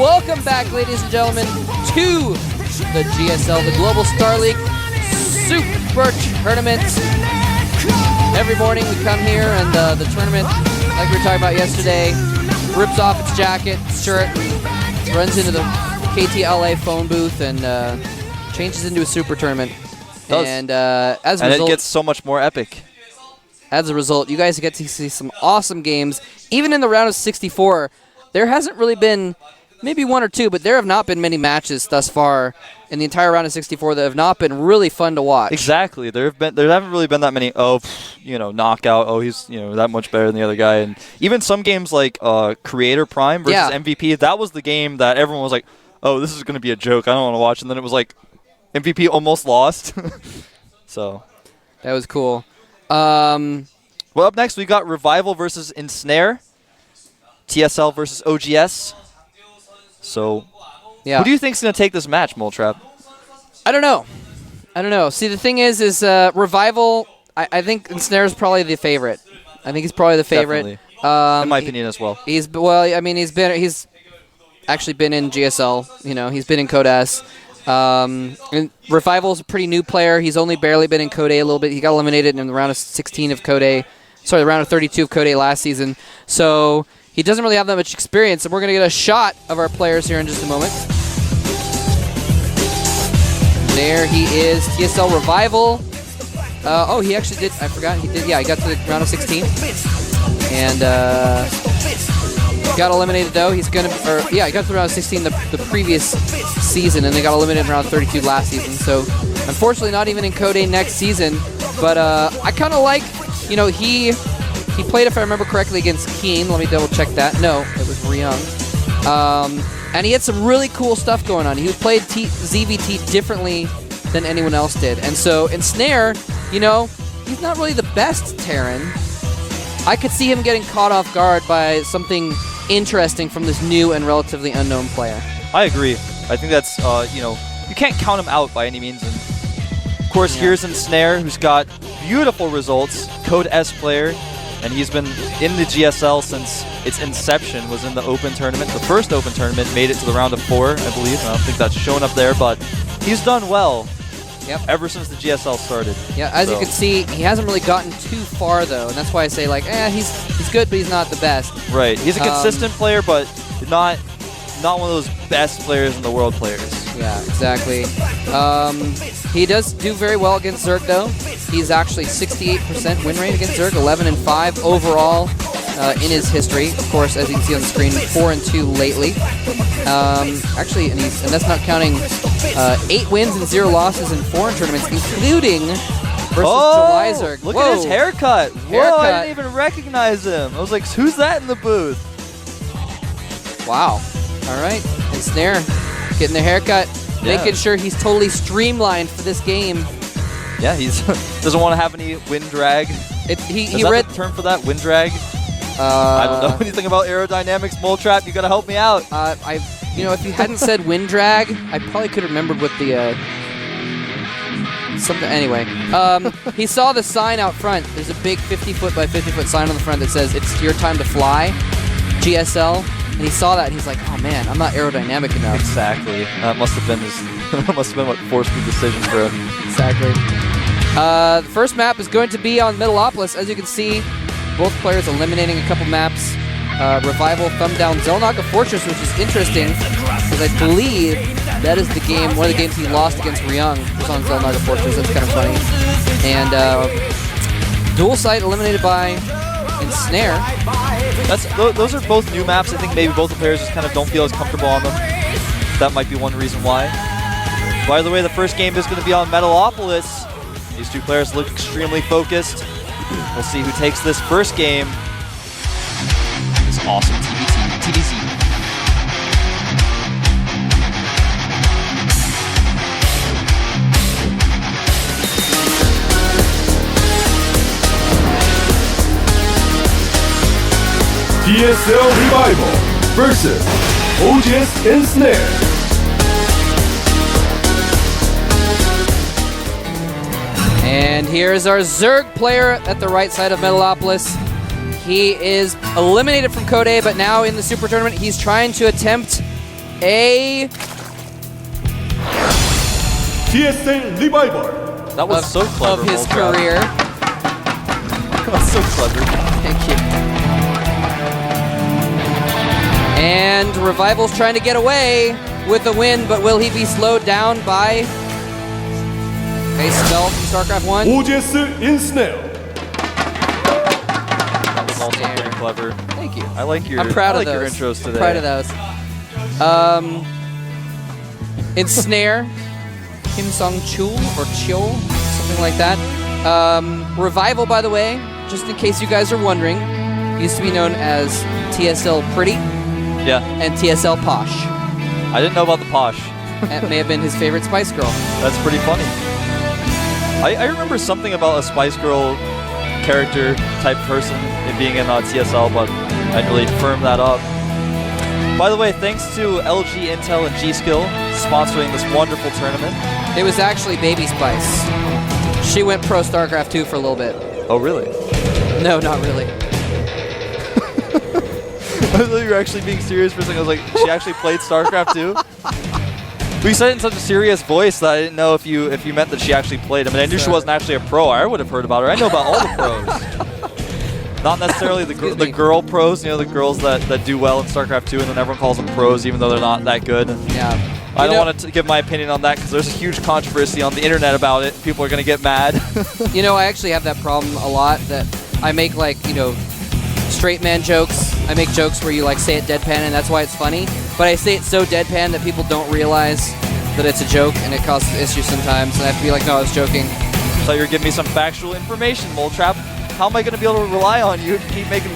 welcome back, ladies and gentlemen, to the GSL, the Global Star League Super Tournament. Every morning we come here and the tournament, like we were talking about yesterday, rips off its jacket, shirt, runs into the KTLA phone booth and changes into a super tournament. And as a result, it gets so much more epic. As a result, you guys get to see some awesome games. Even in the round of 64, there hasn't really been, maybe one or two, but there have not been many matches thus far in the entire round of 64 that have not been really fun to watch. Exactly. There haven't really been that many, knockout, he's, that much better than the other guy. And even some games like Creator Prime versus MVP, that was the game that everyone was like, oh, this is going to be a joke. I don't want to watch. And then it was like, MVP almost lost. So that was cool. Well, up next we got Revival versus Ensnare, TSL versus OGS. So, who do you think's gonna take this match, Moletrap? I don't know. See, the thing is Revival. I think Ensnare is probably the favorite. I think he's probably the favorite. Definitely. In my opinion as well. He's actually been in GSL. He's been in Code S. And Revival's a pretty new player. He's only barely been in Code A a little bit. He got eliminated in the round of 16 of Code A. Sorry, the round of 32 of Code A last season. So he doesn't really have that much experience. And we're going to get a shot of our players here in just a moment. There he is, TSL Revival. He actually did. I forgot. He did. Yeah, he got to the round of 16. And got eliminated though. He got to the round of 16 the previous season, and they got eliminated in round 32 last season. So unfortunately, not even in Code A next season. But I kind of like, he played, if I remember correctly, against Keen. Let me double check that. No, it was Ryung. And he had some really cool stuff going on. He played ZVT differently than anyone else did. And so Ensnare, he's not really the best Terran. I could see him getting caught off guard by something interesting from this new and relatively unknown player. I agree. I think that's, you can't count him out by any means. And of course, here's Ensnare, who's got beautiful results, Code S player, and he's been in the GSL since its inception, was in the Open Tournament. The first Open Tournament, made it to the round of 4, I believe. I don't think that's shown up there, but he's done well. Yep. Ever since the GSL started. Yeah, as you can see, he hasn't really gotten too far though, and that's why I say he's good, but he's not the best. Right. He's a consistent player, but not one of those best players in the world players. Yeah, exactly. He does do very well against Zerg though. He's actually 68% win rate against Zerg, 11-5 overall in his history. Of course, as you can see on the screen, 4-2 lately. Actually, and that's not counting 8 wins and 0 losses in foreign tournaments, including versus July Zerg. Look at his haircut. Whoa, I didn't even recognize him. I was like, who's that in the booth? Wow. All right. Ensnare getting the haircut, making sure he's totally streamlined for this game. Yeah, he doesn't want to have any wind drag. He read the term for that, wind drag. I don't know anything about aerodynamics, Moletrap. You gotta help me out. If you hadn't said wind drag, I probably could have remembered what the something. Anyway, he saw the sign out front. There's a big 50-foot by 50-foot sign on the front that says "It's your time to fly," GSL, and he saw that and he's like, "Oh man, I'm not aerodynamic enough." Exactly. That must have been what forced the decision for him. Exactly. The first map is going to be on Metalopolis, as you can see. Both players eliminating a couple maps. Revival thumb down Xel'Naga Fortress, which is interesting because I believe that is one of the games he lost against Ryung was on Xel'Naga Fortress. That's kind of funny. And Dual Sight eliminated by Ensnare. Those are both new maps. I think maybe both the players just kind of don't feel as comfortable on them. That might be one reason why. By the way, the first game is going to be on Metalopolis. These two players look extremely focused. We'll see who takes this first game. This awesome TBC. TSL Revival versus OGS Ensnare. And here's our Zerg player at the right side of Metalopolis. He is eliminated from Code A, but now in the Super Tournament, he's trying to attempt a TSL Revival. That was so clever. of his Moltrap. career. That was so clever. Thank you. And Revival's trying to get away with the win, but will he be slowed down by a spell from StarCraft 1? OGS Ensnare. That was also pretty clever. Thank you. I like your, I'm proud I like of your those. intros today. Proud of those. Ensnare, Kim Sung Chul or Chul, something like that. Revival, by the way, just in case you guys are wondering, used to be known as TSL Pretty Yeah, and TSL Posh. I didn't know about the Posh. That may have been his favorite Spice Girl. That's pretty funny. I remember something about a Spice Girl character type person it being in TSL, but I didn't really firm that up. By the way, thanks to LG, Intel, and G-Skill sponsoring this wonderful tournament. It was actually Baby Spice. She went pro StarCraft 2 for a little bit. Oh, really? No, not really. I thought you were actually being serious for a second. I was like, she actually played StarCraft 2? We said it in such a serious voice that I didn't know if you meant that she actually played. I mean, I knew she wasn't actually a pro. I would have heard about her. I know about all the pros. Not necessarily the girl pros, you know, the girls that do well in StarCraft 2, and then everyone calls them pros even though they're not that good. Yeah. I don't want to give my opinion on that because there's a huge controversy on the internet about it. People are going to get mad. You know, I actually have that problem a lot that I make, like, you know, straight man jokes. I make jokes where you, like, say it deadpan and that's why it's funny. But I say it so deadpan that people don't realize that it's a joke and it causes issues sometimes. And I have to be like, no, I was joking. So you're giving me some factual information, Moltrap. How am I going to be able to rely on you to keep making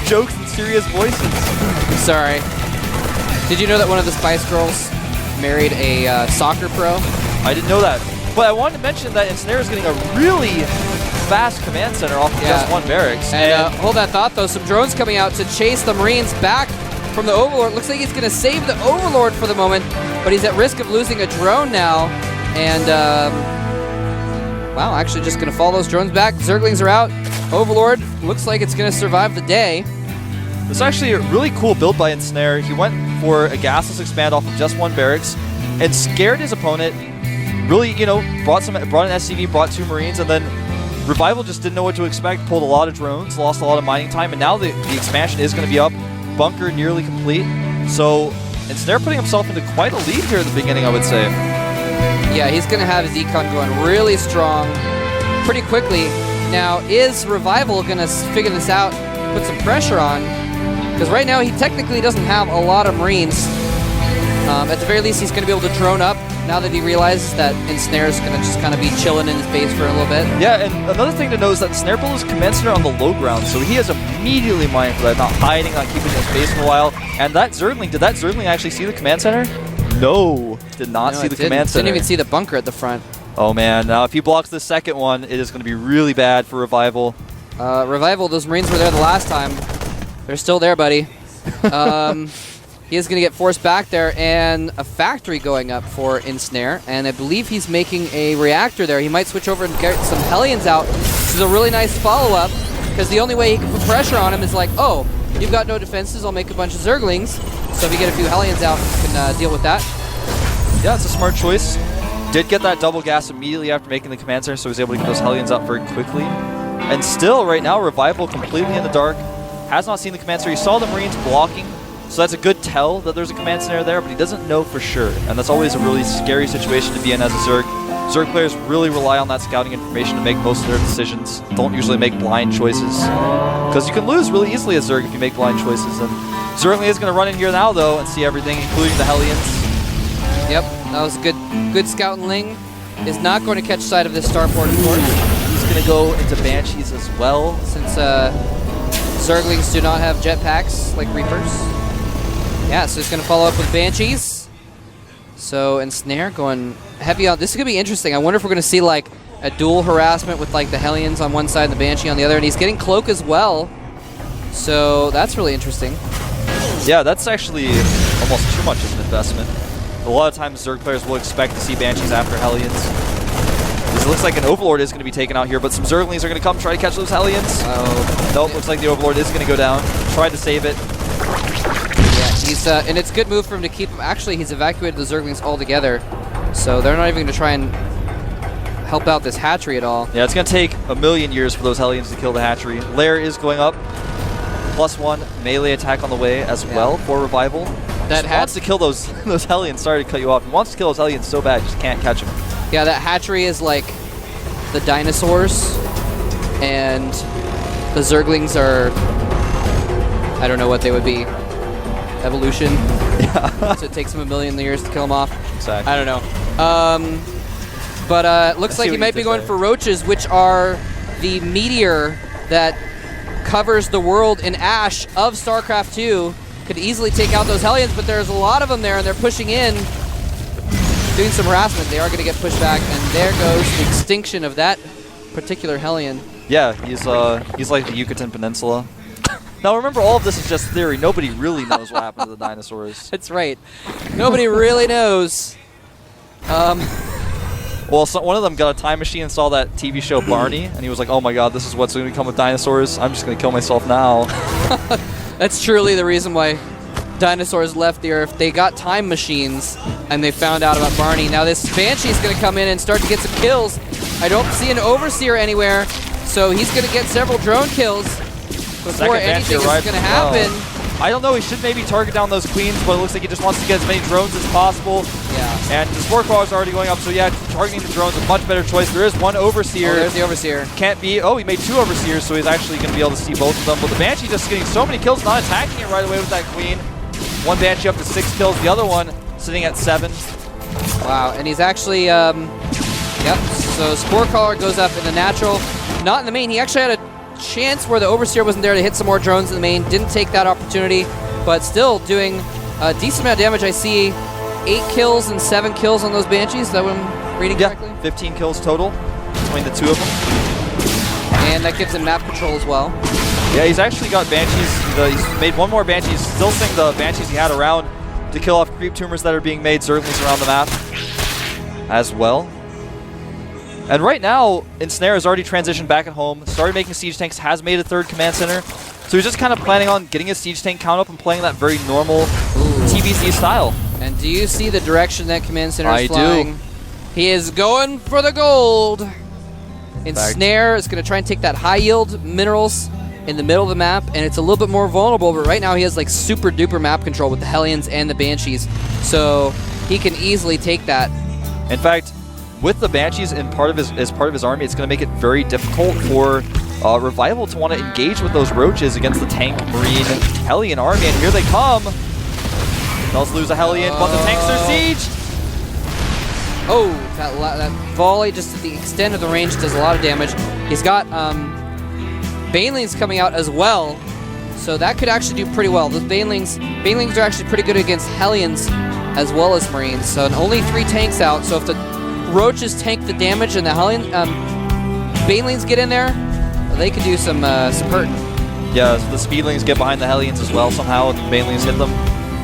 jokes in serious voices? I'm sorry. Did you know that one of the Spice Girls married a soccer pro? I didn't know that. But I wanted to mention that Ensnare is getting a really fast command center off of just one barracks. And hold that thought, though. Some drones coming out to chase the Marines back from the Overlord. Looks like he's going to save the Overlord for the moment, but he's at risk of losing a drone now. And, wow, actually just going to follow those drones back. Zerglings are out. Overlord looks like it's going to survive the day. This is actually a really cool build by Ensnare. He went for a gasless expand off of just one barracks and scared his opponent. Really, you know, brought an SCV, brought 2 Marines, and then Revival just didn't know what to expect, pulled a lot of drones, lost a lot of mining time, and now the expansion is going to be up. Bunker nearly complete. So Ensnare putting himself into quite a lead here at the beginning, I would say. Yeah, he's going to have his econ going really strong pretty quickly. Now, is Revival going to figure this out, put some pressure on? Because right now he technically doesn't have a lot of Marines. At the very least, he's going to be able to drone up now that he realizes that Ensnare is going to just kind of be chilling in his base for a little bit. Yeah, and another thing to know is that Ensnare built his command center on the low ground, so he is immediately mining for that, not hiding, not keeping his base for a while. And that Zergling, did that Zergling actually see the command center? No, did not see the command center. Didn't even see the bunker at the front. Oh man, now if he blocks the second one, it is going to be really bad for Revival. Revival, those Marines were there the last time. They're still there, buddy. He is going to get forced back there, and a factory going up for Ensnare, and I believe he's making a reactor there. He might switch over and get some Hellions out. This is a really nice follow-up, because the only way he can put pressure on him is like, oh, you've got no defenses, I'll make a bunch of Zerglings. So if you get a few Hellions out, you can deal with that. Yeah, it's a smart choice. Did get that double gas immediately after making the command center, so he was able to get those Hellions out very quickly. And still, right now, Revival completely in the dark. Has not seen the command center. He saw the Marines blocking, so that's a good tell that there's a command center there, but he doesn't know for sure. And that's always a really scary situation to be in as a Zerg. Zerg players really rely on that scouting information to make most of their decisions. Don't usually make blind choices, because you can lose really easily as Zerg if you make blind choices. And Zergling is going to run in here now, though, and see everything, including the Hellions. Yep, that was a good scout, and Ling is not going to catch sight of this starport, of course. He's going to go into Banshees as well. Since Zerglings do not have jetpacks like Reapers. Yeah, so he's going to follow up with Banshees. So, Ensnare going heavy on. This is going to be interesting. I wonder if we're going to see like a dual harassment with like the Hellions on one side and the Banshee on the other. And he's getting Cloak as well. So, that's really interesting. Yeah, that's actually almost too much of an investment. A lot of times Zerg players will expect to see Banshees after Hellions. It looks like an Overlord is going to be taken out here, but some Zerglings are going to come try to catch those Hellions. Oh. Nope, looks like the Overlord is going to go down. Tried to save it. Yeah, He's and it's a good move for him to keep him. Actually, he's evacuated the Zerglings altogether, so they're not even going to try and help out this hatchery at all. Yeah, it's going to take a million years for those Hellions to kill the hatchery. Lair is going up. +1 melee attack on the way as well for Revival. That wants to kill those Hellions. Sorry to cut you off. He wants to kill those Hellions so bad, just can't catch them. Yeah, that hatchery is like the dinosaurs, and the Zerglings are, I don't know what they would be. Evolution. Yeah. So it takes him a million years to kill them off. Exactly. I don't know. But looks like he might be going for roaches, which are the meteor that covers the world in ash of StarCraft 2. Could easily take out those Hellions, but there's a lot of them there, and they're pushing in, doing some harassment. They are going to get pushed back, and there goes the extinction of that particular Hellion. Yeah, he's like the Yucatan Peninsula. Now remember, all of this is just theory. Nobody really knows what happened to the dinosaurs. That's right. Nobody really knows. Well, one of them got a time machine and saw that TV show Barney, and he was like, oh my god, this is what's going to come with dinosaurs. I'm just going to kill myself now. That's truly the reason why dinosaurs left the Earth. They got time machines, and they found out about Barney. Now this Banshee is going to come in and start to get some kills. I don't see an Overseer anywhere, so he's going to get several drone kills before anything is going to happen. I don't know, he should maybe target down those queens, but it looks like he just wants to get as many drones as possible. Yeah. And the Spore Crawler is already going up, so yeah, targeting the drones is a much better choice. There is one Overseer. Oh, there's the Overseer. Can't be. Oh, he made 2 Overseers, so he's actually going to be able to see both of them. But the Banshee just getting so many kills, not attacking it right away with that queen. One Banshee up to 6 kills, the other one sitting at 7. Wow, and he's actually, yep, so Spore Crawler goes up in the natural, not in the main. He actually had a chance where the Overseer wasn't there to hit some more drones in the main, didn't take that opportunity, but still doing a decent amount of damage. I see 8 kills and 7 kills on those Banshees. Is that what I'm reading correctly? 15 kills total between the 2 of them. And that gives him map control as well. Yeah, he's actually got Banshees. He's made 1 more Banshee. He's still seeing the Banshees he had around to kill off creep tumors that are being made, Zerglings around the map as well. And right now, Ensnare has already transitioned back at home, started making siege tanks, has made a 3rd command center. So he's just kind of planning on getting his siege tank count up and playing that very normal TBC style. And do you see the direction that command center is flying? do. He is going for the gold. Ensnare is going to try and take that high yield minerals in the middle of the map, and it's a little bit more vulnerable, but right now he has like super duper map control with the Hellions and the Banshees, so he can easily take that. In fact, with the Banshees as part of his army, it's going to make it very difficult for Revival to want to engage with those roaches against the tank, marine, Hellion army, and here they come. Does lose a Hellion, but the tanks are sieged. Oh, that volley just at the extent of the range does a lot of damage. He's got Banelings coming out as well, so that could actually do pretty well. Those Banelings are actually pretty good against Hellions as well as Marines. So only 3 tanks out. So if the Roaches tank the damage and the Hellion Banelings get in there, they could do some hurt. Yeah, so the Speedlings get behind the Hellions as well somehow, and the Banelings hit them.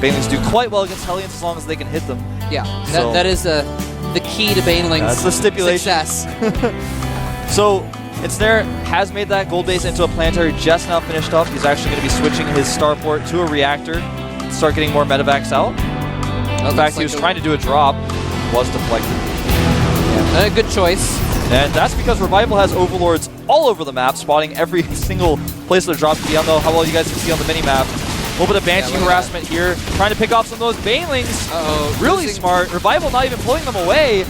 Banelings do quite well against Hellions as long as they can hit them. Yeah, that is the key to Banelings' that's the stipulation. Success. So Ensnare has made that gold base into a planetary, just now finished up. He's actually going to be switching his starport to a reactor to start getting more medevacs out. In fact, he was trying to do a drop, was deflected. Yeah, a good choice. And that's because Revival has Overlords all over the map, spotting every single place they're dropped. I don't know how well you guys can see on the mini-map. A little bit of Banshee harassment here, trying to pick off some of those Banelings. Uh-oh. Really smart. Revival not even pulling them away.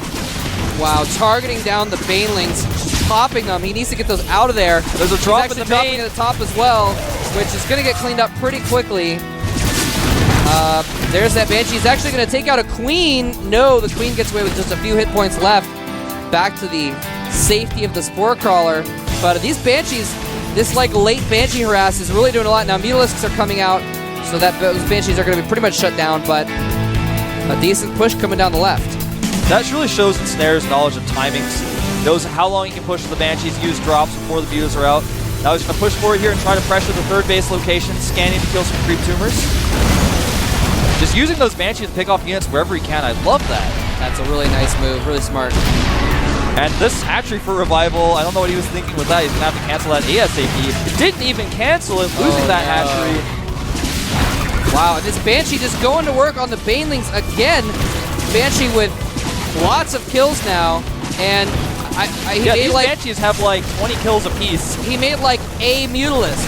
Wow, targeting down the Banelings, chopping them. He needs to get those out of there. There's a drop in the dropping main. at the top as well, which is going to get cleaned up pretty quickly. There's that Banshee. He's actually going to take out a Queen. No, the Queen gets away with just a few hit points left. Back to the safety of the Spore Crawler. But these Banshees, this like late Banshee harass is really doing a lot. Now Mutalisks are coming out, so that those Banshees are going to be pretty much shut down, but a decent push coming down the left. That really shows Ensnare's knowledge of timings. Knows how long he can push the Banshees, use drops before the Mutas are out. Now he's going to push forward here and try to pressure the 3rd base location, scanning to kill some creep tumors. Just using those Banshees to pick off units wherever he can. I love that. That's a really nice move, really smart. And this hatchery for Revival, I don't know what he was thinking with that. He's going to have to cancel that ASAP. It didn't even cancel it, losing that hatchery. Wow, and this Banshee just going to work on the Banelings again. Banshee with lots of kills now, and he made these like Banshees have like 20 kills apiece. he made like a Mutalisk,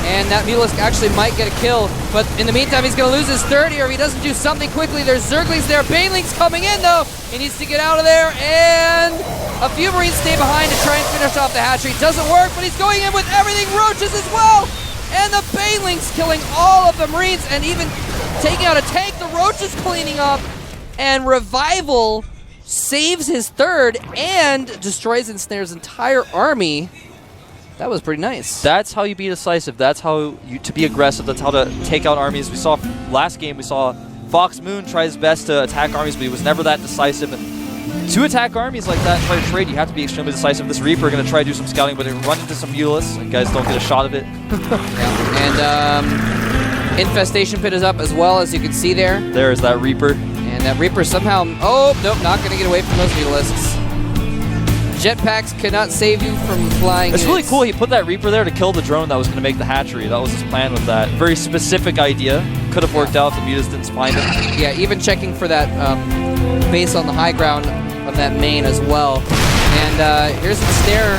and that Mutalisk actually might get a kill, but in the meantime he's going to lose his 30, or if he doesn't do something quickly. There's Zerglings there. Banelings coming in though. He needs to get out of there, and a few Marines stay behind to try and finish off the hatchery. Doesn't work, but he's going in with everything. Roaches as well. And the Banelings killing all of the Marines and even taking out a tank. The Roaches cleaning up. And Revival saves his third and destroys Ensnare's entire army. That was pretty nice. That's how you be decisive. That's how you to be aggressive. That's how to take out armies. We saw last game, we saw Fox Moon try his best to attack armies, but he was never that decisive. And to attack armies like that and try to trade, you have to be extremely decisive. This Reaper going to try to do some scouting, but it run into some Mutalisks. And guys don't get a shot of it. Yeah. And Infestation Pit is up as well, as you can see there. There is that Reaper. And that Reaper somehow... Oh, nope, not going to get away from those Mutalisks. Jetpacks cannot save you from flying. It's really cool. He put that Reaper there to kill the drone that was going to make the hatchery. That was his plan with that. Very specific idea. Could have worked out if the Mutas didn't find him. Yeah, even checking for that base on the high ground of that main as well. And here's Ensnare.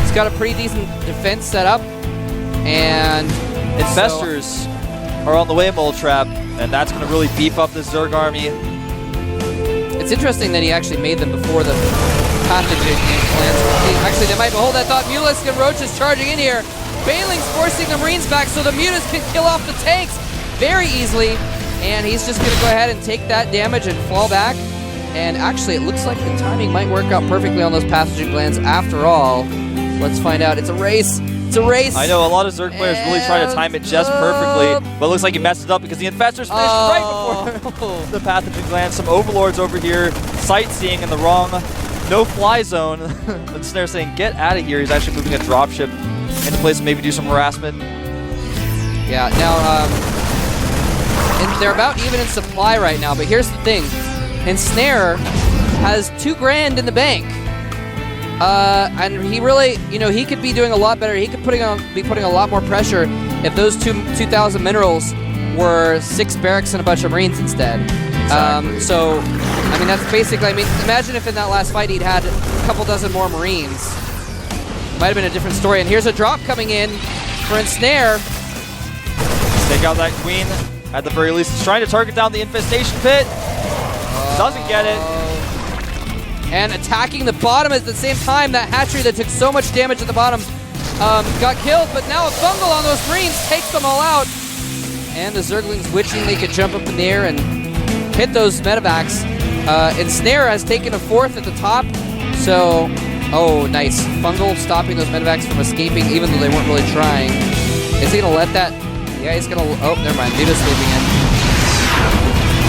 He's got a pretty decent defense set up. And Infestors are on the way, Mole Trap, and that's going to really beef up this Zerg army. It's interesting that he actually made them before the pathogen plants. Actually, they might behold that thought. Mutalisk and Roaches charging in here. Banelings forcing the Marines back so the Mutas can kill off the tanks very easily. And he's just going to go ahead and take that damage and fall back. And actually, it looks like the timing might work out perfectly on those pathogen glands after all. Let's find out. It's a race. It's a race. I know a lot of Zerg players really try to time it just perfectly, but it looks like he messed it up because the Infestors finished right before the pathogen gland. Some Overlords over here sightseeing in the wrong no-fly zone. Ensnare saying, get out of here. He's actually moving a dropship into place and maybe do some harassment. Yeah, now, and they're about even in supply right now, but here's the thing. Ensnare has $2 grand in the bank. And he really, he could be doing a lot better. He could be putting a lot more pressure if those 2,000 minerals were 6 barracks and a bunch of Marines instead. Exactly. So, I mean, that's basically, imagine if in that last fight he'd had a couple dozen more Marines. Might have been a different story. And here's a drop coming in for Ensnare. Take out that Queen. At the very least, he's trying to target down the Infestation Pit. Doesn't get it. And attacking the bottom at the same time. That hatchery that took so much damage at the bottom got killed, but now a fungal on those Marines takes them all out. And the Zerglings wishing they could jump up in the air and hit those medevacs. Ensnare has taken a 4th at the top, so, oh, nice. Fungal stopping those medevacs from escaping even though they weren't really trying. Is he going to let that? Yeah, he's going to, oh, never mind. Muta's sleeping in.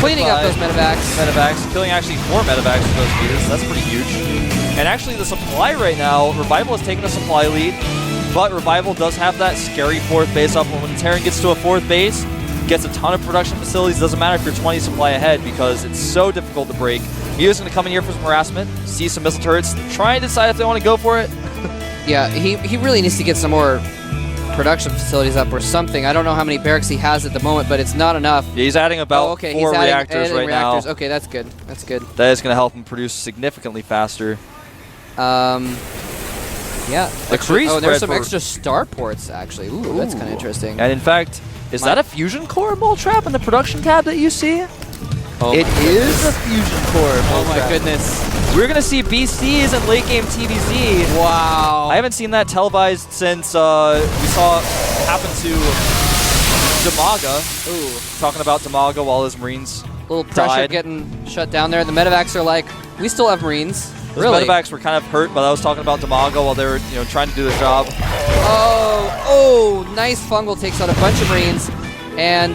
Cleaning up those medevacs. Killing actually 4 medevacs with those Mutas. That's pretty huge. And actually the supply right now, Revival has taken a supply lead, but Revival does have that scary 4th base up. When the Terran gets to a 4th base, gets a ton of production facilities, it doesn't matter if you're 20 supply ahead because it's so difficult to break. Muta's going to come in here for some harassment, see some missile turrets, try and decide if they want to go for it. Yeah, he really needs to get some more production facilities up or something. I don't know how many barracks he has at the moment, but it's not enough. Yeah, he's adding about 4 reactors right now. Okay, that's good. That's good. That is going to help him produce significantly faster. Yeah. There's some extra starports, actually. Ooh, that's kind of interesting. And in fact, is that a fusion core Mole Trap in the production tab that you see? Oh, it is a fusion core. Oh my goodness. We're going to see BCs and late game TVZ. Wow. I haven't seen that televised since we saw happen to Damaga. Ooh. Talking about Damaga while his Marines little pressure getting shut down there. The medevacs are like, we still have Marines. Those medevacs were kind of hurt, but I was talking about Damaga while they were trying to do their job. Oh, nice. Fungal takes out a bunch of Marines. And,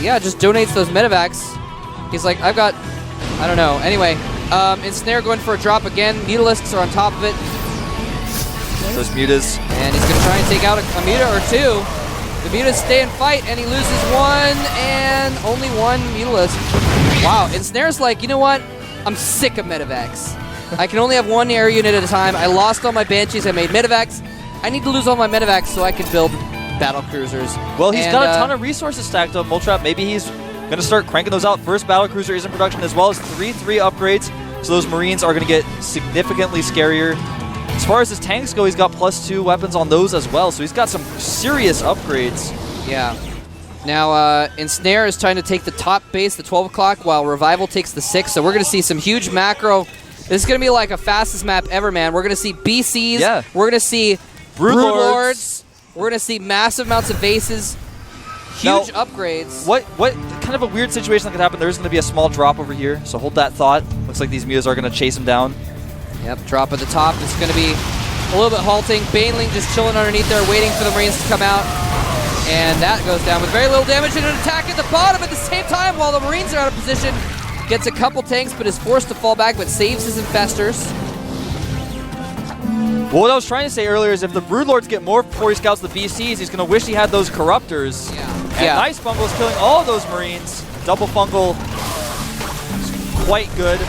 yeah, just donates those medevacs. He's like, I've got, I don't know. Anyway, Ensnare going for a drop again. Mutalisks are on top of it. Those Mutas. And he's going to try and take out a Muta or 2. The Mutas stay and fight, and he loses 1, and only 1 Mutalisk. Wow, Ensnare's like, you know what? I'm sick of medevacs. I can only have 1 air unit at a time. I lost all my Banshees. I made medevacs. I need to lose all my medevacs so I can build battle cruisers. Well, he's got a ton of resources stacked up, Moltrap. Maybe he's going to start cranking those out. First battle cruiser is in production, as well as 3-3 upgrades. So those Marines are going to get significantly scarier. As far as his tanks go, he's got +2 weapons on those as well. So he's got some serious upgrades. Yeah. Now, Ensnare is trying to take the top base, the 12 o'clock, while Revival takes the 6. So we're going to see some huge macro. This is going to be like a fastest map ever, man. We're going to see BCs. Yeah. We're going to see Broodlords. We're going to see massive amounts of bases. Huge upgrades. What kind of a weird situation that could happen? There is going to be a small drop over here, so hold that thought. Looks like these mutas are going to chase him down. Yep, drop at the top. It's going to be a little bit halting. Baneling just chilling underneath there, waiting for the Marines to come out. And that goes down with very little damage and an attack at the bottom at the same time while the Marines are out of position. Gets a couple tanks, but is forced to fall back, but saves his infestors. Well, what I was trying to say earlier is if the Broodlords get more before he scouts the BCs, he's going to wish he had those Corruptors. Yeah. And Nice Fungal is killing all of those Marines. Double Fungal is quite good.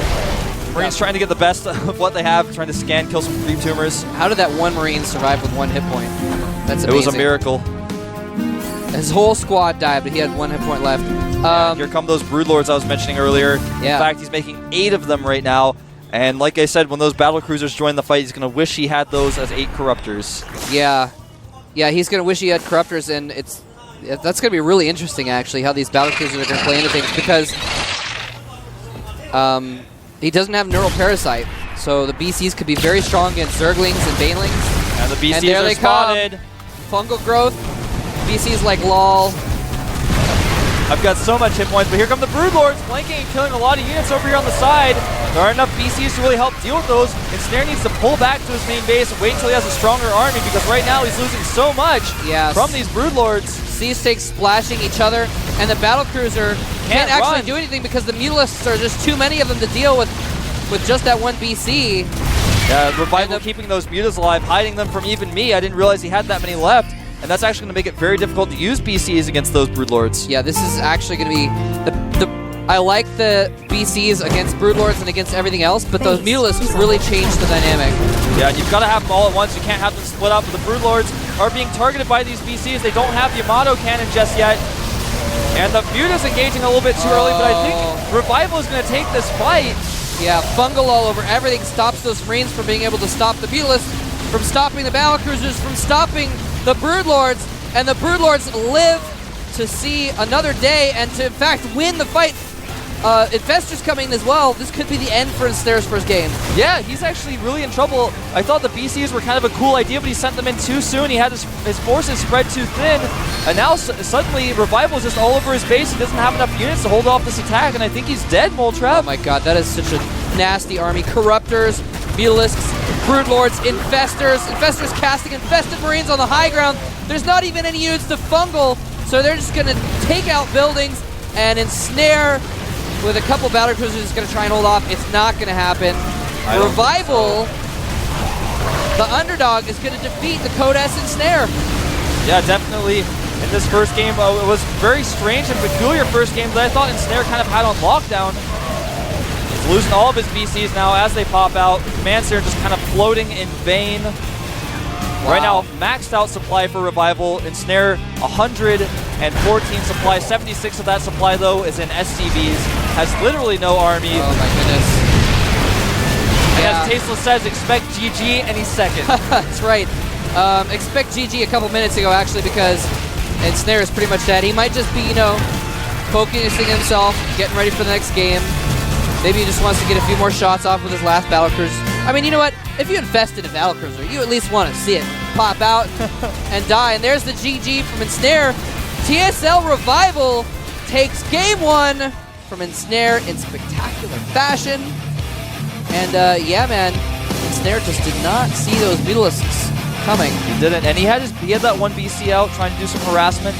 Marines trying to get the best of what they have, trying to scan, kill some creep tumors. How did that one Marine survive with 1 hit point? That's amazing. It was a miracle. His whole squad died, but he had 1 hit point left. Here come those Broodlords I was mentioning earlier. Yeah. In fact, he's making 8 of them right now. And like I said, when those battle cruisers join the fight, he's going to wish he had those as 8 Corruptors. Yeah. Yeah, he's going to wish he had Corruptors, and that's going to be really interesting, actually, how these battle cruisers are going to play into things, because he doesn't have Neural Parasite. So the BCs could be very strong against Zerglings and Banelings. And the BCs and there are they spotted. Come. Fungal growth. BCs like lol. I've got so much hit points, but here come the Broodlords, flanking and killing a lot of units over here on the side. There aren't enough BCs to really help deal with those. Ensnare needs to pull back to his main base and wait until he has a stronger army, because right now he's losing so much from these Broodlords. C-Stakes splashing each other, and the battlecruiser can't actually do anything because the Mutalisks are just too many of them to deal with just that one BC. Yeah, Revival keeping those mutas alive, hiding them from even me. I didn't realize he had that many left. And that's actually going to make it very difficult to use BCs against those Broodlords. Yeah, this is actually going to be I like the BCs against Broodlords and against everything else, but those Mutalisks really change the dynamic. Yeah, you've got to have them all at once. You can't have them split up. But the Broodlords are being targeted by these BCs. They don't have the Yamato cannon just yet. And the Muta's engaging a little bit too early, but I think Revival is going to take this fight. Yeah, Fungal all over everything stops those Marines from being able to stop the Mutalisks, from stopping the battlecruisers, from stopping the Broodlords, and the Broodlords live to see another day and to, in fact, win the fight. Infestor's coming as well. This could be the end for Ensnare's first game. Yeah, he's actually really in trouble. I thought the BCs were kind of a cool idea, but he sent them in too soon. He had his forces spread too thin, and now suddenly Revival is just all over his base. He doesn't have enough units to hold off this attack, and I think he's dead, Moltrap. Oh my god, that is such a nasty army. Corruptors, Mutalisks, Broodlords, Infestors casting Infested Marines on the high ground. There's not even any units to Fungal, so they're just going to take out buildings, and Ensnare with a couple battlecruisers is going to try and hold off. It's not going to happen. Revival, the underdog, is going to defeat the Codes Ensnare. Yeah, definitely. In this first game, it was very strange and peculiar first game that I thought Ensnare kind of had on lockdown. He's losing all of his BCs now as they pop out. Command Center just kind of floating in vain. Wow. Right now, maxed out supply for Revival. Ensnare, 114 supply. 76 of that supply, though, is in SCVs. Has literally no army. Oh, my goodness. And as Tasteless says, expect GG any second. That's right. Expect GG a couple minutes ago, actually, because Ensnare is pretty much dead. He might just be, focusing himself, getting ready for the next game. Maybe he just wants to get a few more shots off with his last battlecruiser. I mean, you know what? If you infested a battlecruiser, you at least want to see it pop out and die. And there's the GG from Ensnare. TSL Revival takes game 1 from Ensnare in spectacular fashion. And yeah, man, Ensnare just did not see those Mutalisks coming. He didn't, and he had that one BC out trying to do some harassment.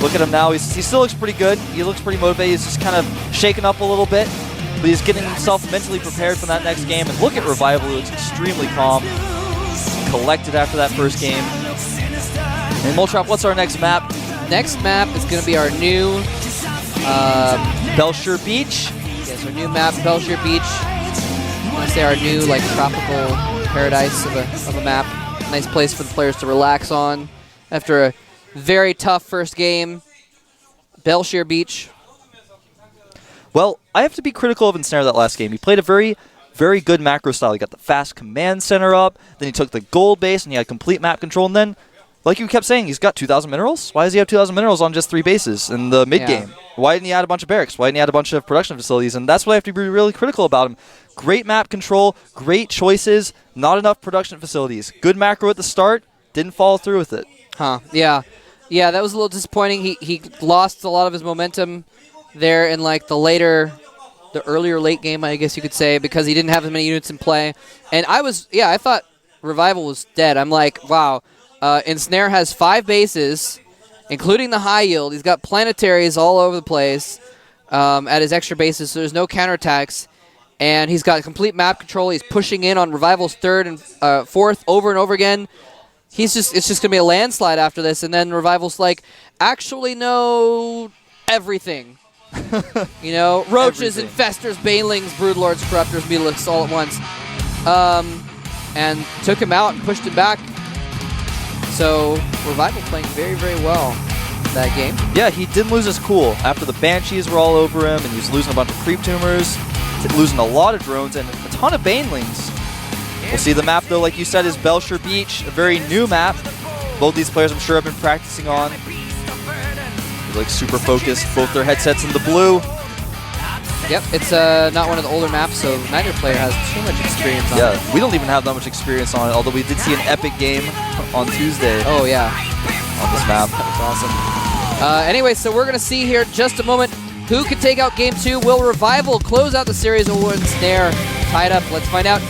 Look at him now. He still looks pretty good. He looks pretty motivated. He's just kind of shaken up a little bit. But he's getting himself mentally prepared for that next game. And look at Revival, who looks extremely calm, collected after that first game. And Moltrap, what's our next map? Next map is going to be our new Belshire Beach. Yes, our new map, Belshire Beach. I want to say our new tropical paradise of a map. Nice place for the players to relax on after a very tough first game. Belshire Beach. Well, I have to be critical of Ensnare that last game. He played a very, very good macro style. He got the fast command center up, then he took the gold base, and he had complete map control, and then, like you kept saying, he's got 2,000 minerals? Why does he have 2,000 minerals on just 3 bases in the mid-game? Why didn't he add a bunch of barracks? Why didn't he add a bunch of production facilities? And that's what I have to be really critical about him. Great map control, great choices, not enough production facilities. Good macro at the start, didn't follow through with it. Huh, yeah. Yeah, that was a little disappointing. He lost a lot of his momentum there in like the earlier late game, I guess you could say, because he didn't have as many units in play. And I thought Revival was dead. I'm like, wow. Ensnare has 5 bases, including the high yield. He's got planetaries all over the place at his extra bases, so there's no counterattacks. And he's got complete map control. He's pushing in on Revival's 3rd and 4th over and over again. It's just going to be a landslide after this. And then Revival's like, actually, no, everything. Roaches, Everything. Infestors, Banelings, Broodlords, Corruptors, Mutalisks all at once. And took him out and pushed him back. So Revival playing very, very well that game. Yeah, he didn't lose his cool. After the Banshees were all over him, and he was losing a bunch of Creep Tumors, losing a lot of drones, and a ton of Banelings. We'll see the map, though, like you said, is Belshire Beach, a very new map. Both these players, I'm sure, have been practicing on. They're, like, super focused, both their headsets in the blue. Yep, it's not one of the older maps, so neither player has too much experience on it. Yeah, we don't even have that much experience on it, although we did see an epic game on Tuesday Oh, yeah. on this map. That's awesome. Anyway, so we're going to see here in just a moment who can take out Game 2. Will Revival close out the series, or will Ensnare tie it up? Let's find out